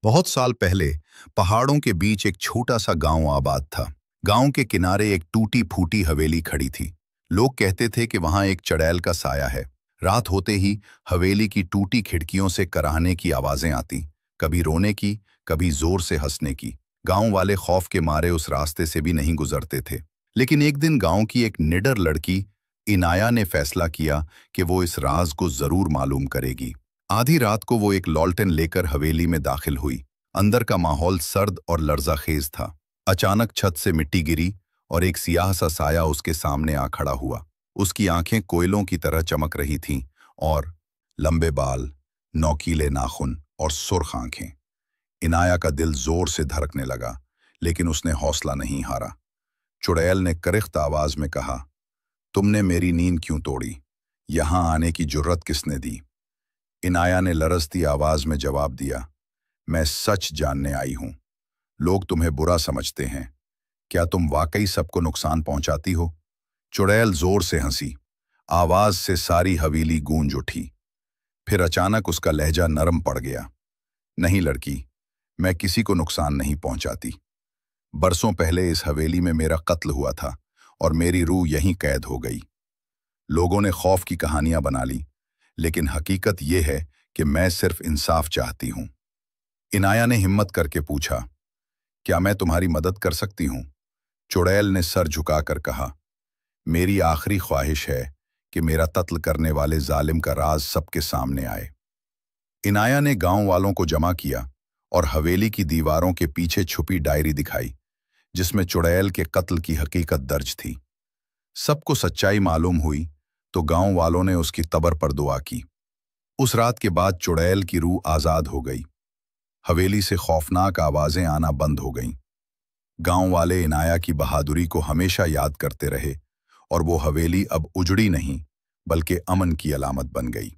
बहुत साल पहले पहाड़ों के बीच एक छोटा सा गांव आबाद था। गांव के किनारे एक टूटी फूटी हवेली खड़ी थी। लोग कहते थे कि वहां एक चुड़ैल का साया है। रात होते ही हवेली की टूटी खिड़कियों से कराहने की आवाजें आती, कभी रोने की, कभी जोर से हंसने की। गांव वाले खौफ के मारे उस रास्ते से भी नहीं गुजरते थे। लेकिन एक दिन गांव की एक निडर लड़की इनाया ने फैसला किया कि वो इस राज को जरूर मालूम करेगी। आधी रात को वो एक लॉल्टेन लेकर हवेली में दाखिल हुई। अंदर का माहौल सर्द और लर्जाखेज था। अचानक छत से मिट्टी गिरी और एक सियाह सा साया उसके सामने आ खड़ा हुआ। उसकी आंखें कोयलों की तरह चमक रही थीं और लंबे बाल, नौकीले नाखून और सुर्ख आंखें। इनाया का दिल जोर से धड़कने लगा, लेकिन उसने हौसला नहीं हारा। चुड़ैल ने करिख्त आवाज में कहा, तुमने मेरी नींद क्यों तोड़ी? यहां आने की जुर्रत किसने दी? इनाया ने लरजती आवाज में जवाब दिया, मैं सच जानने आई हूं। लोग तुम्हें बुरा समझते हैं। क्या तुम वाकई सबको नुकसान पहुंचाती हो? चुड़ैल जोर से हंसी। आवाज से सारी हवेली गूंज उठी। फिर अचानक उसका लहजा नरम पड़ गया। नहीं लड़की, मैं किसी को नुकसान नहीं पहुंचाती। बरसों पहले इस हवेली में मेरा कत्ल हुआ था और मेरी रूह यहीं कैद हो गई। लोगों ने खौफ की कहानियां बना ली, लेकिन हकीकत यह है कि मैं सिर्फ इंसाफ चाहती हूं। इनाया ने हिम्मत करके पूछा, क्या मैं तुम्हारी मदद कर सकती हूं? चुड़ैल ने सर झुकाकर कहा, मेरी आखिरी ख्वाहिश है कि मेरा कत्ल करने वाले जालिम का राज सबके सामने आए। इनाया ने गांव वालों को जमा किया और हवेली की दीवारों के पीछे छुपी डायरी दिखाई, जिसमें चुड़ैल के कत्ल की हकीकत दर्ज थी। सबको सच्चाई मालूम हुई तो गांव वालों ने उसकी कब्र पर दुआ की। उस रात के बाद चुड़ैल की रूह आजाद हो गई। हवेली से खौफनाक आवाजें आना बंद हो गईं। गांव वाले इनाया की बहादुरी को हमेशा याद करते रहे और वो हवेली अब उजड़ी नहीं, बल्कि अमन की अलामत बन गई।